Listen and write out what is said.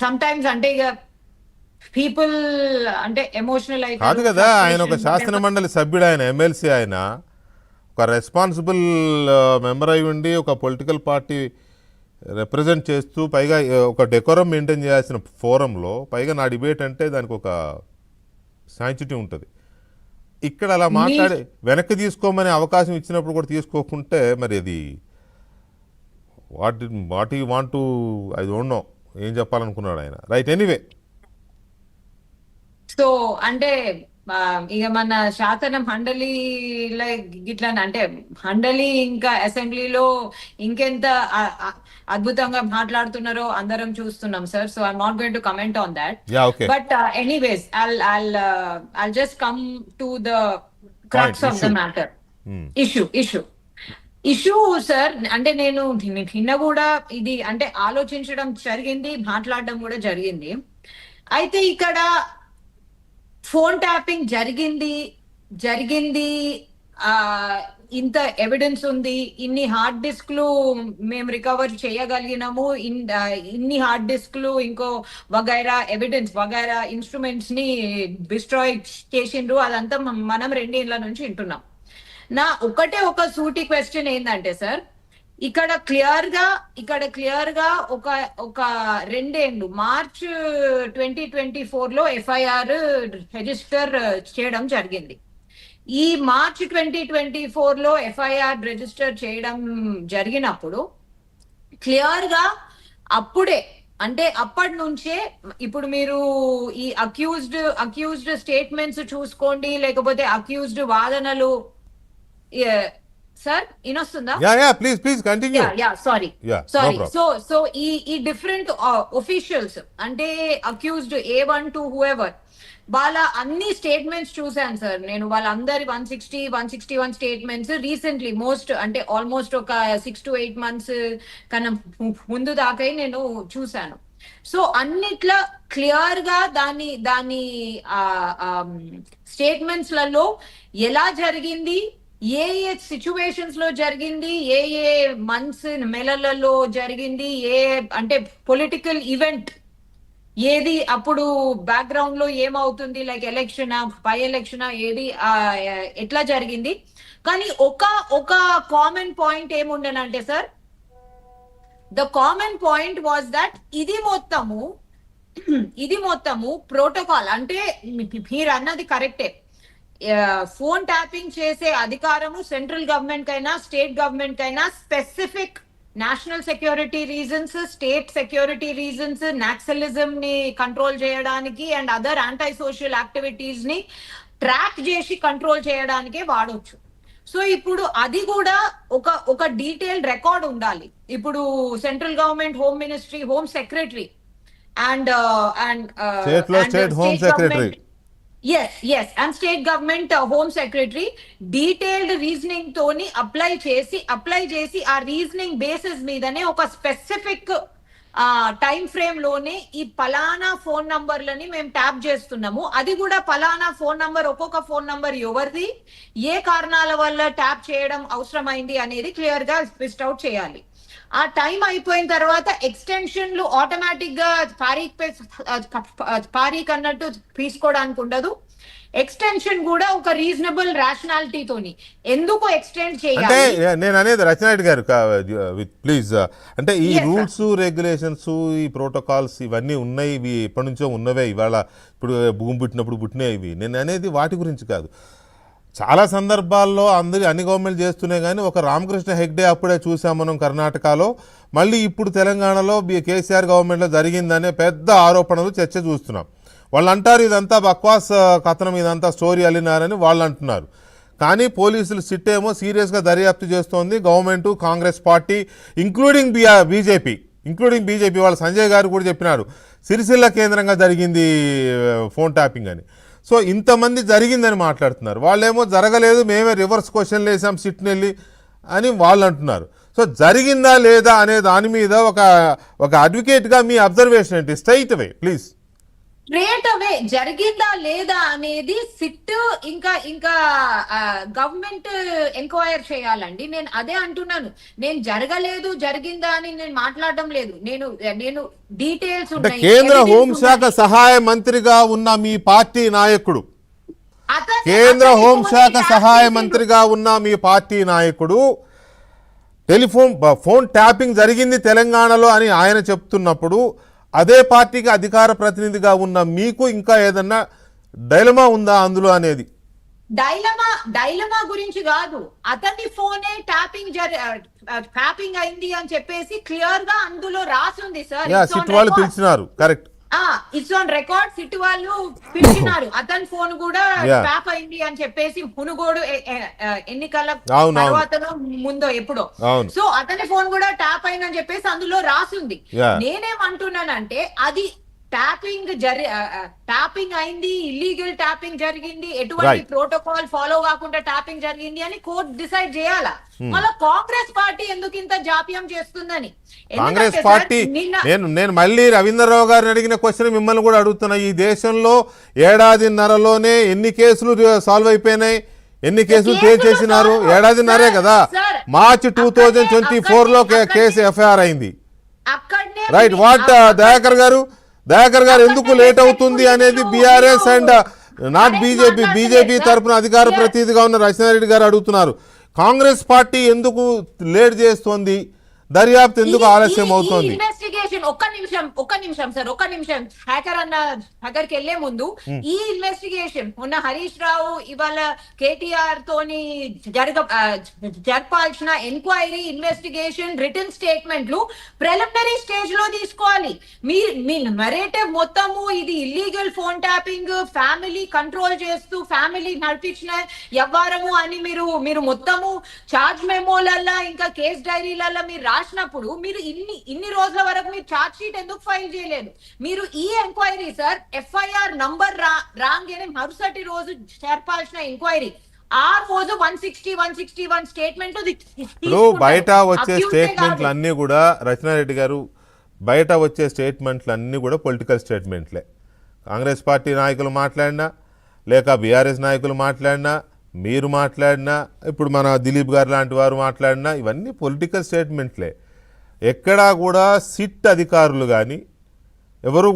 Some times అంటే ఇక people అంటే ఎమోషనల్ కాదు అవుతారు, కదా, ఆయన ఒక ఫ్రస్ట్రేషన్ శాసన మండలి సభ్యుడు, ఆయన ఎమ్మెల్సీ, ఆయన ఒక రెస్పాన్సిబుల్ మెంబర్ అయి ఉండి ఒక పొలిటికల్ పార్టీ రిప్రజెంట్ చేస్తూ పైగా ఒక డెకోరం మెయింటైన్ చేయాల్సిన ఫోరంలో పైగా నా డిబేట్ అంటే దానికి ఒక శాంచిటీ ఉంటుంది. ఇక్కడ అలా మీ మాట్లాడి వెనక్కి తీసుకోమని అవకాశం ఇచ్చినప్పుడు కూడా తీసుకోకుంటే మరి అది what you want to, I don't know ఏం చెప్పాలనుకున్నాడు ఆయన. Right, anyway. సో అంటే ఇక మన శాసన మండలి గిట్లా అంటే మండలి ఇంకా అసెంబ్లీలో ఇంకెంత అద్భుతంగా మాట్లాడుతున్నారో అందరం చూస్తున్నాం sir. So I'm not going to comment on that. Yeah, okay. But anyways I'll just come to the crux point, of issue. the matter. Issue sir, అంటే నేను నిన్న కూడా ఇది అంటే ఆలోచించడం జరిగింది, మాట్లాడడం కూడా జరిగింది. అయితే ఇక్కడ ఫోన్ ట్యాపింగ్ జరిగింది ఆ ఇంత ఎవిడెన్స్ ఉంది, ఇన్ని హార్డ్ డిస్క్లు మేము రికవర్ చేయగలిగినాము, ఇన్ని హార్డ్ డిస్క్లు ఇంకో వగైరా ఎవిడెన్స్ వగైరా ఇన్స్ట్రుమెంట్స్ ని డిస్ట్రాయ్ చేసిండ్రు, అదంతా మనం 2 ఏళ్ల నుంచి వింటున్నాం. నా ఒక సూటి క్వశ్చన్ ఏంటంటే సార్, ఇక్కడ క్లియర్ గా ఒక 2 ఏళ్ళు మార్చ్ 2024 లో ఎఫ్ఐఆర్ రిజిస్టర్ చేయడం జరిగింది. ఈ మార్చ్ 2024 లో ఎఫ్ఐఆర్ రిజిస్టర్ చేయడం జరిగినప్పుడు క్లియర్ గా అప్పుడే అంటే అప్పటి నుంచే ఇప్పుడు మీరు ఈ అక్యూజ్డ్ స్టేట్మెంట్స్ చూసుకోండి, లేకపోతే అక్యూజ్డ్ వాదనలు. సార్ ఇనొస్తుందా? Please continue. Sorry. No problem. So ఈ డిఫరెంట్ ఒఫీషియల్స్ అంటే అక్యూజ్డ్ A1 to whoever వాళ్ళ అన్ని స్టేట్మెంట్స్ చూసాను సార్ నేను. వాళ్ళందరి 161 స్టేట్మెంట్స్ రీసెంట్లీ మోస్ట్ అంటే ఆల్మోస్ట్ ఒక 6 to 8 months కన్నా ముందు దాకా నేను చూసాను. సో అన్నిట్లా క్లియర్ గా దాని స్టేట్మెంట్స్ లలో ఎలా జరిగింది, ఏ సిచ్యువేషన్స్ లో జరిగింది, ఏ మంత్స్ నెలలలో జరిగింది, అంటే పొలిటికల్ ఈవెంట్ ఏది, అప్పుడు బ్యాక్గ్రౌండ్ లో ఏమవుతుంది, లైక్ ఎలక్షన్ బై ఎలక్షన్ ఏది ఎట్లా జరిగింది. కానీ ఒక కామన్ పాయింట్ ఏముండనంటే sir, the common point was that ఇది మొత్తము ప్రోటోకాల్. అంటే మీరు అన్నది కరెక్టే, ఫోన్ ట్యాపింగ్ చేసే అధికారము సెంట్రల్ గవర్నమెంట్ కైనా స్టేట్ గవర్నమెంట్ కైనా specific national security reasons, state security reasons, Naxalism ని కంట్రోల్ చేయడానికి and other anti social activities ని ట్రాక్ చేసి కంట్రోల్ చేయడానికే వాడొచ్చు. సో ఇప్పుడు అది కూడా ఒక డీటెయిల్ రికార్డ్ ఉండాలి. ఇప్పుడు central government home ministry, home secretary and state home secretary, and state government home secretary detailed reasoning తోని అప్లై చేసి ఆ రీజనింగ్ బేసిస్ మీదనే ఒక స్పెసిఫిక్ టైం ఫ్రేమ్ లోనే ఈ పలానా ఫోన్ నంబర్లని మేము ట్యాప్ చేస్తున్నాము, అది కూడా పలానా ఫోన్ నంబర్, ఒక్కొక్క ఫోన్ నంబర్ ఎవరిది, ఏ కారణాల వల్ల ట్యాప్ చేయడం అవసరమైంది అనేది క్లియర్ గా లిస్ట్ అవుట్ చేయాలి. ఆ టైం అయిపోయిన తర్వాత ఎక్స్టెన్షన్లు ఆటోమేటిక్ గా పారీక్ అన్నట్టు తీసుకోవడానికి ఉండదు. ఎక్స్టెన్షన్ కూడా ఒక రీజనబుల్ రేషనాలిటీతోని ఎందుకు ఎక్స్టెండ్ అంటే చేయాలి. నేను అనేది రచనారెడ్డి గారు ప్లీజ్, అంటే ఈ రూల్స్ రెగ్యులేషన్స్ ఈ ప్రోటోకాల్స్ ఇవన్నీ ఉన్నాయి, ఇవి ఎప్పటి నుంచో ఉన్నవే, ఇవాళ ఇప్పుడు భూమి పుట్టినప్పుడు పుట్టినాయి ఇవి. నేను అనేది వాటి గురించి కాదు. చాలా సందర్భాల్లో అన్ని గవర్నమెంట్ చేస్తున్నాయి, కానీ ఒక రామకృష్ణ హెగ్డే అప్పుడే చూసాం మనం కర్ణాటకలో, మళ్ళీ ఇప్పుడు తెలంగాణలో కేసీఆర్ గవర్నమెంట్లో జరిగిందనే పెద్ద ఆరోపణలు చర్చ చూస్తున్నాం. వాళ్ళు అంటారు ఇదంతా బక్వాస్ కథనం, ఇదంతా స్టోరీ అల్లినారని వాళ్ళు అంటున్నారు. కానీ పోలీసులు సిట్ ఏమో సీరియస్గా దర్యాప్తు చేస్తోంది, government, Congress party, including BJP వాళ్ళు సంజయ్ గారు కూడా చెప్పినారు సిరిసిల్ల కేంద్రంగా జరిగింది ఫోన్ ట్యాపింగ్ అని. సో ఇంతమంది జరిగిందని మాట్లాడుతున్నారు, వాళ్ళేమో జరగలేదు, మేమే రివర్స్ క్వశ్చన్లు వేసాం సిట్ని వెళ్ళి అని వాళ్ళు అంటున్నారు. సో జరిగిందా లేదా అనే దాని మీద ఒక అడ్వకేట్గా మీ అబ్జర్వేషన్ ఏంటి? Straight away please. Straight away జరిగిందా లేదా అనేది సిట్ ఇంకా ఇంకా గవర్నమెంట్ ఎంక్వైర్ చేయాలండి. నేను అదే అంటున్నాను. నేను జరగలేదు జరిగిందా అని నేను మాట్లాడడం లేదు. నేను డీటెయిల్స్ అంటే ఉన్నాయి, కేంద్ర evidence హోంశాఖ ఉన్నాయి. సహాయ మంత్రిగా ఉన్న మీ పార్టీ నాయకుడు, కేంద్ర అతని హోంశాఖ ఫోన్ సహాయ ట్యాప్ మంత్రిగా ఉన్న మీ పార్టీ నాయకుడు ఫోన్ ట్యాపింగ్ జరిగింది తెలంగాణలో అని ఆయన చెప్తున్నప్పుడు అదే పార్టీకి అధికార ప్రతినిధిగా ఉన్న మీకు ఇంకా ఏదన్నా డైలమా ఉందా అందులో అనేది? డైలమా గురించి కాదు, అతని ఫోనే ట్యాపింగ్ అయింది అని చెప్పేసి క్లియర్ గా అందులో రాసింది సార్. సిట్ వాళ్ళు పిలిచినారు, correct. It's on record. SIT వాళ్ళు పిలిచినారు, అతని ఫోన్ కూడా Yeah. ట్యాప్ అయింది అని చెప్పేసి. మునుగోడు ఎన్నికల అవును. తర్వాతనో ముందో ఎప్పుడో. అవును. సో అతని ఫోన్ కూడా ట్యాప్ అయిందని చెప్పేసి అందులో రాసింది. Yeah. నేనేమంటున్నానంటే అది ట్యాపింగ్ అయింది, ఇల్లీగల్ ట్యాపింగ్ జరిగింది, ఎటువంటి Right. ప్రోటోకాల్ ఫాలో కాకుండా ట్యాపింగ్ జరిగింది అని కోర్టు డిసైడ్ చేయాలా. మళ్ళీ కాంగ్రెస్ పార్టీ ఎందుకు ఇంత జాప్యం చేస్తుందని. కాంగ్రెస్ ఎందుకంటే పార్టీ సార్, నిన్న నేను మళ్ళీ రవీంద్రరావు గారిని అడిగిన క్వశ్చన్ మిమ్మల్ని కూడా అడుగుతున్నా. ఈ దేశంలో ఏడాదిన్నరలోనే ఎన్ని కేసులు సాల్వ్ అయిపోయినాయి, ఎన్ని కేసులు చేసినారు? ఏడాదిన్నరే కదా. మార్చ్ 2024లో కేసు ఎఫ్ఐఆర్ అయింది. అక్కడనే రైట్. వాట్ దయాకర్ గారు ఎందుకు లేట్ అవుతుంది అనేది బీఆర్ఎస్ అండ్ నాట్ బీజేపీ తరపున అధికార ప్రతినిధిగా ఉన్న రచనారెడ్డి గారు అడుగుతున్నారు. కాంగ్రెస్ పార్టీ ఎందుకు లేట్ చేస్తోంది, దర్యాప్తు ఎందుకు ఆలస్యం అవుతోంది? ఇన్వెస్టిగేషన్ ఒక్క నిమిషం సార్, ఒక్క నిమిషం. హ్యాకర్కి వెళ్లే ముందు ఈ ఇన్వెస్టిగేషన్ ఉన్న హరీష్ రావు ఇవాళ కేటీఆర్ తోని జరపాల్సిన ఎంక్వైరీ, ఇన్వెస్టిగేషన్, రిటర్న్ స్టేట్మెంట్లు ప్రిలిమినరీ స్టేజ్ లో తీసుకోవాలి. మీ నరేటివ్ మొత్తము ఇది illegal phone tapping, family control చేస్తూ ఫ్యామిలీ నడిపించిన వ్యవహారము అని మీరు మొత్తము చార్జ్ మెమోలల్లా ఇంకా కేస్ డైరీలల్లా మీరు రాసినప్పుడు మీరు ఇన్ని రోజుల వరకు మీరు చార్జ్ షీట్ ఎందుకు ఫైల్ చేయలేదు? మీరు ఈ ఎంక్వైరీ సార్ ఎఫ్ఐఆర్ నంబర్ రాగానే మరుసటి రోజు జరపాల్సిన ఎంక్వైరీ ఆ రోజు 161 స్టేట్మెంట్. ఇప్పుడు బయట వచ్చే స్టేట్మెంట్లు అన్నీ కూడా రచనారెడ్డి గారు, బయట వచ్చే స్టేట్మెంట్లు అన్నీ కూడా పొలిటికల్ స్టేట్మెంట్లే. కాంగ్రెస్ పార్టీ నాయకులు మాట్లాడినా, లేక బీఆర్ఎస్ నాయకులు మాట్లాడినా, మీరు మాట్లాడినా, ఇప్పుడు మన దిలీప్ గారు లాంటి వారు మాట్లాడినా, ఇవన్నీ పొలిటికల్ స్టేట్మెంట్లే. ఎక్కడా కూడా సిట్ అధికారులు కానీ ఎవరు